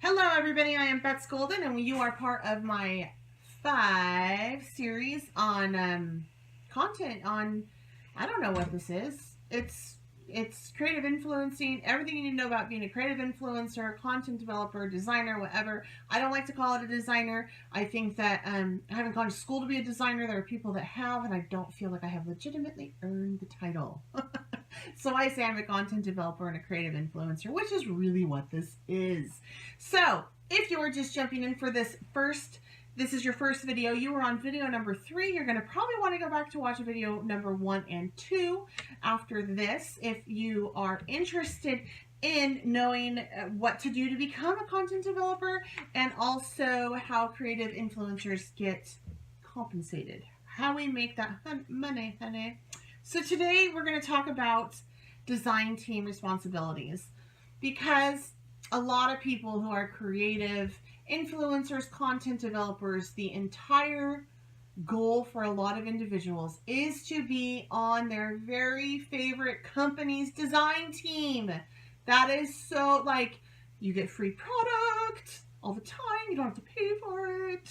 Hello everybody, I am Bets Golden and you are part of my 5 series on content on, I don't know what this is. It's creative influencing, everything you need to know about being a creative influencer, content developer, designer, whatever. I don't like to call it a designer. I think that I haven't gone to school to be a designer. There are people that have, and I don't feel like I have legitimately earned the title. So I say I'm a content developer and a creative influencer, which is really what this is. So if you're just jumping in for this is your first video, you were on video number 3. You're going to probably want to go back to watch video number 1 and 2 after this if you are interested in knowing what to do to become a content developer and also how creative influencers get compensated. How we make that money, honey. So today we're going to talk about design team responsibilities because a lot of people who are creative influencers, content developers, the entire goal for a lot of individuals is to be on their very favorite company's design team. That is so, like, you get free product all the time, you don't have to pay for it,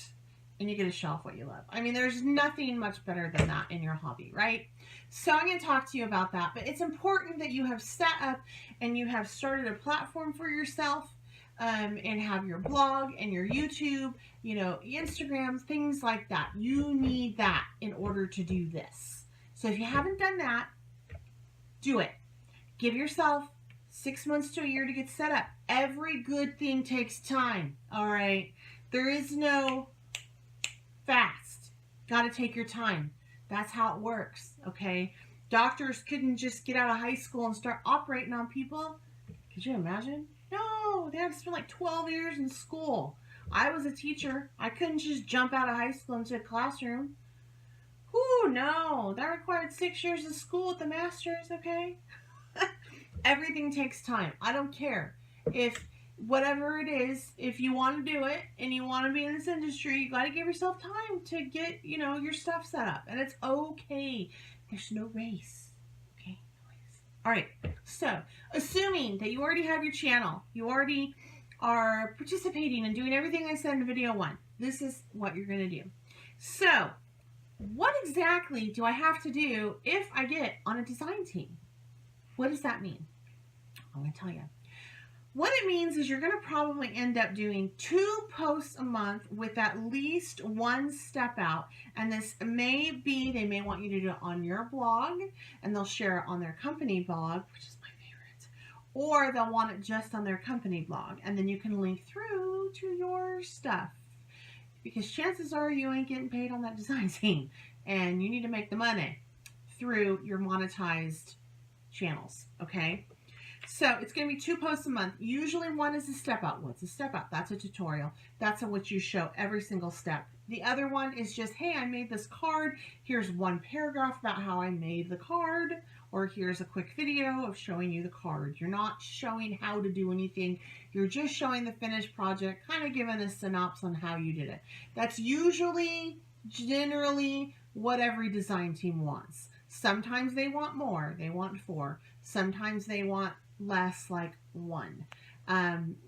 and you get to show off what you love. I mean, there's nothing much better than that in your hobby, right? So I'm going to talk to you about that, but it's important that you have set up and you have started a platform for yourself and have your blog and your YouTube, Instagram, things like that. You need that in order to do this. So if you haven't done that, do it. Give yourself 6 months to a year to get set up. Every good thing takes time, all right? There is no fast. Got to take your time. That's how it works, okay? Doctors couldn't just get out of high school and start operating on people. Could you imagine? No, they had to spend like 12 years in school. I was a teacher. I couldn't just jump out of high school into a classroom. Whoo, no. That required 6 years of school at the master's, okay? Everything takes time. I don't care. If whatever it is, if you want to do it and you want to be in this industry, you got to give yourself time to get, your stuff set up. And it's okay. There's no race. Okay? No race. All right. So, assuming that you already have your channel, you already are participating and doing everything I said in video 1, this is what you're going to do. So, what exactly do I have to do if I get on a design team? What does that mean? I'm going to tell you. What it means is you're going to probably end up doing 2 posts a month with at least 1 step out. And this may be, they may want you to do it on your blog and they'll share it on their company blog, which is my favorite. Or they'll want it just on their company blog. And then you can link through to your stuff. Because chances are you ain't getting paid on that design team. And you need to make the money through your monetized channels, okay? So it's going to be 2 posts a month. Usually 1 is a step out. What's a step out? That's a tutorial. That's in which you show every single step. The other one is just, hey, I made this card. Here's 1 paragraph about how I made the card. Or here's a quick video of showing you the card. You're not showing how to do anything. You're just showing the finished project, kind of giving a synopsis on how you did it. That's usually, generally, what every design team wants. Sometimes they want more. They want 4. Sometimes they want less, like 1,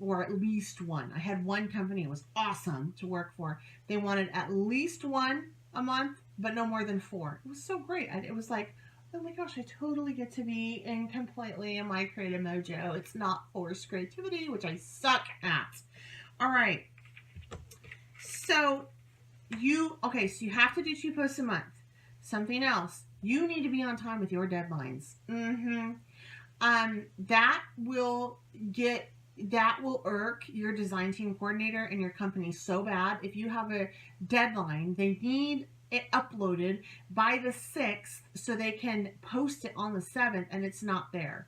or at least 1. I had one company, it was awesome to work for. They wanted at least 1 a month, but no more than 4. It was so great. It was like, oh my gosh, I totally get to be in completely in my creative mojo. It's not forced creativity, which I suck at. All right. So you have to do 2 posts a month. Something else. You need to be on time with your deadlines. That will irk your design team coordinator and your company so bad. If you have a deadline, they need it uploaded by the 6th so they can post it on the 7th and it's not there.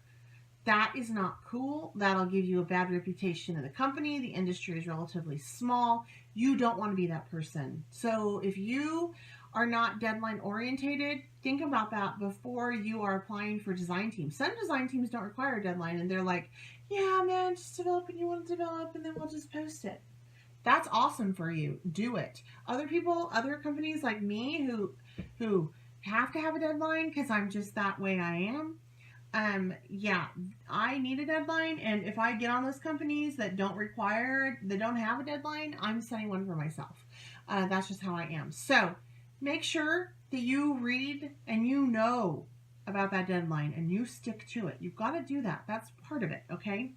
That is not cool. That'll give you a bad reputation in the company. The industry is relatively small. You don't want to be that person. So if you are not deadline orientated, think about that before you are applying for design teams. Some design teams don't require a deadline and they're like, yeah, man, just develop what you want to develop and then we'll just post it. That's awesome for you. Do it. Other people, other companies like me who have to have a deadline because I'm just that way I am, Yeah, I need a deadline, and if I get on those companies that don't have a deadline, I'm setting one for myself. That's just how I am. So make sure that you read and you know about that deadline and you stick to it. You've got to do that. That's part of it, okay?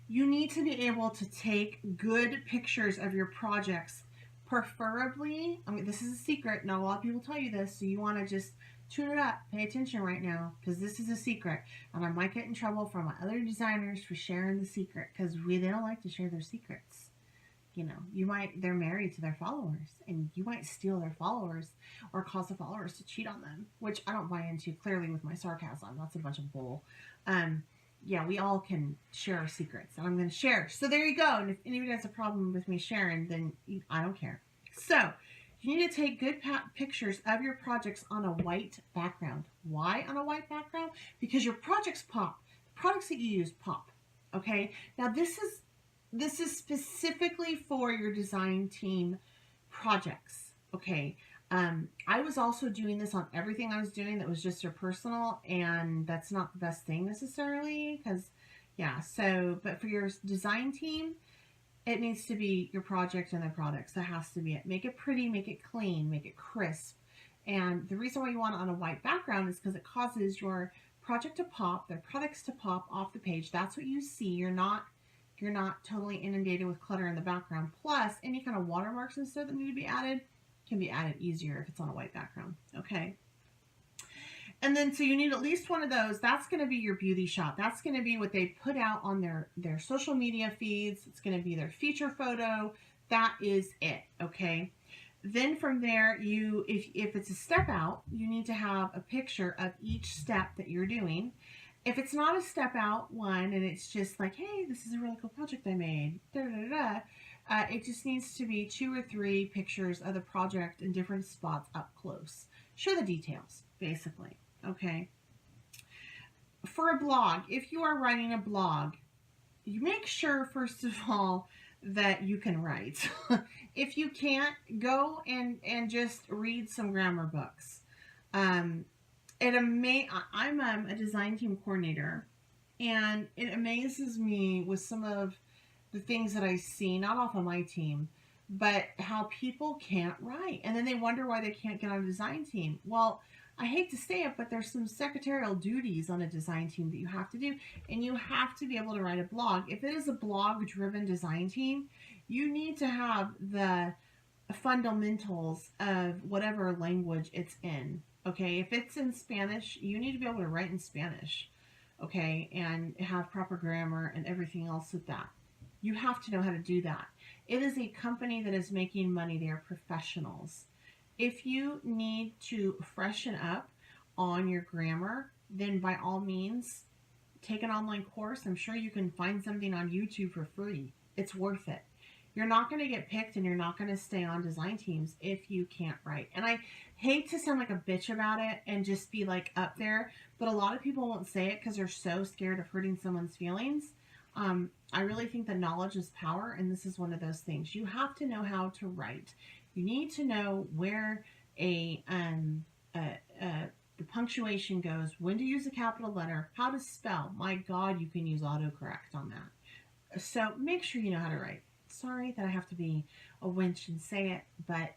You need to be able to take good pictures of your projects. Preferably, I mean, this is a secret. Not a lot of people tell you this, so you want to just tune it up. Pay attention right now, because this is a secret. And I might get in trouble from my other designers for sharing the secret, because they don't like to share their secrets. You know, they're married to their followers, and you might steal their followers or cause the followers to cheat on them, which I don't buy into clearly with my sarcasm. That's a bunch of bull. Yeah, we all can share our secrets, and I'm going to share. So there you go. And if anybody has a problem with me sharing, then I don't care. So you need to take good pictures of your projects on a white background. Why on a white background? Because your projects pop. The products that you use pop. Okay. Now this is specifically for your design team projects. Okay. I was also doing this on everything I was doing that was just your personal, and that's not the best thing necessarily, because yeah, so but for your design team, it needs to be your project and the products. That has to be it. Make it pretty, make it clean, make it crisp. And the reason why you want it on a white background is because it causes your project to pop, their products to pop off the page. That's what you see. You're not totally inundated with clutter in the background. Plus, any kind of watermarks and stuff that need to be added can be added easier if it's on a white background. Okay. And then, so you need at least one of those. That's going to be your beauty shot. That's going to be what they put out on their social media feeds. It's going to be their feature photo. That is it. Okay. Then from there, if it's a step out, you need to have a picture of each step that you're doing. If it's not a step out one, and it's just like, hey, this is a really cool project I made, it just needs to be 2 or 3 pictures of the project in different spots up close. Show the details, basically. Okay. For a blog, if you are writing a blog, you make sure, first of all, that you can write. If you can't, go and just read some grammar books. I'm a design team coordinator, and it amazes me with some of the things that I see, not off of my team, but how people can't write. And then they wonder why they can't get on a design team. Well, I hate to say it, but there's some secretarial duties on a design team that you have to do, and you have to be able to write a blog. If it is a blog-driven design team, you need to have the fundamentals of whatever language it's in. Okay, if it's in Spanish, you need to be able to write in Spanish. Okay, and have proper grammar and everything else with that. You have to know how to do that. It is a company that is making money. They are professionals. If you need to freshen up on your grammar, then by all means, take an online course. I'm sure you can find something on YouTube for free. It's worth it. You're not going to get picked, and you're not going to stay on design teams if you can't write. And I hate to sound like a bitch about it and just be like up there, but a lot of people won't say it because they're so scared of hurting someone's feelings. I really think that knowledge is power, and this is one of those things. You have to know how to write. You need to know where the punctuation goes, when to use a capital letter, how to spell. My God, you can use autocorrect on that. So make sure you know how to write. Sorry that I have to be a winch and say it, but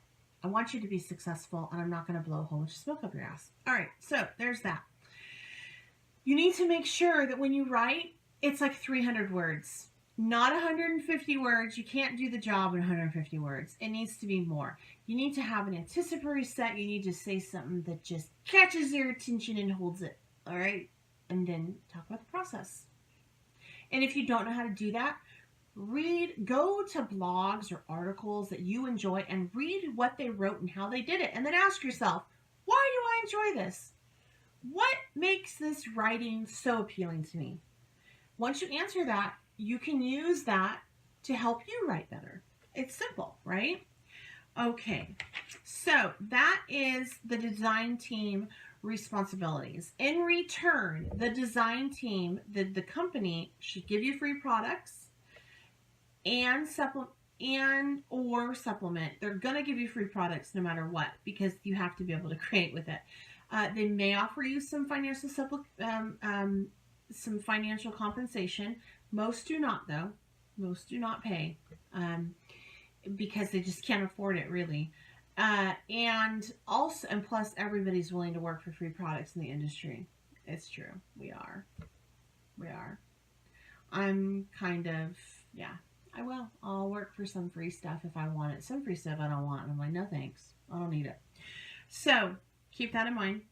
I want you to be successful, and I'm not going to blow a whole bunch of smoke up your ass. All right, so there's that. You need to make sure that when you write, it's like 300 words, not 150 words. You can't do the job in 150 words. It needs to be more. You need to have an anticipatory set. You need to say something that just catches your attention and holds it. All right, and then talk about the process. And if you don't know how to do that, go to blogs or articles that you enjoy and read what they wrote and how they did it. And then ask yourself, why do I enjoy this? What makes this writing so appealing to me? Once you answer that, you can use that to help you write better. It's simple, right? Okay, so that is the design team responsibilities. In return, the design team, the company should give you free products and supplement. They're going to give you free products no matter what, because you have to be able to create with it. They may offer you some some financial compensation. Most do not, though. Most do not pay because they just can't afford it, really. And plus, everybody's willing to work for free products in the industry. It's true. We are. We are. I'm kind of, yeah. I will. I'll work for some free stuff if I want it. Some free stuff I don't want. I'm like, no thanks. I don't need it. So keep that in mind.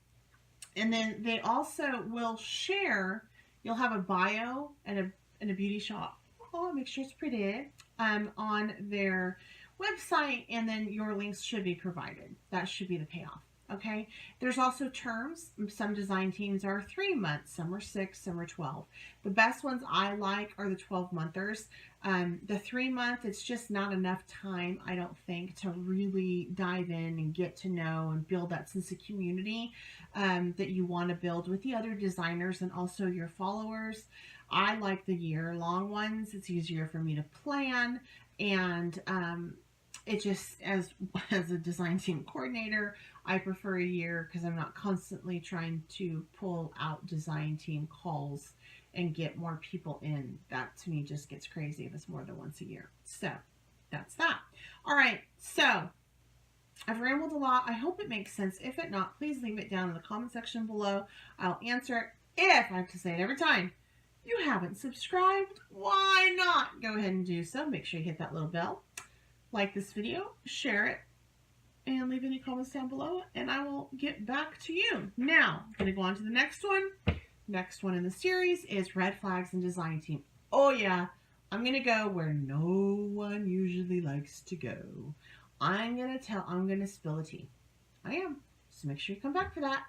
And then they also will share. You'll have a bio and a beauty shop. Oh, make sure it's pretty. On their website, and then your links should be provided. That should be the payoff. Okay. There's also terms. Some design teams are 3 months, some are 6, some are 12. The best ones I like are the 12-monthers. The 3-month, it's just not enough time, I don't think, to really dive in and get to know and build that sense of community that you want to build with the other designers and also your followers. I like the year-long ones. It's easier for me to plan, and it just, as a design team coordinator, I prefer a year because I'm not constantly trying to pull out design team calls and get more people in. That to me just gets crazy if it's more than once a year. So that's that. All right. So I've rambled a lot. I hope it makes sense. If it not, please leave it down in the comment section below. I'll answer it. If I have to say it every time, you haven't subscribed, why not? Go ahead and do so. Make sure you hit that little bell. Like this video, share it, and leave any comments down below, and I will get back to you. Now, I'm going to go on to the next one. Next one in the series is Red Flags and Design Team. Oh yeah, I'm going to go where no one usually likes to go. I'm going to spill the tea. I am. So make sure you come back for that.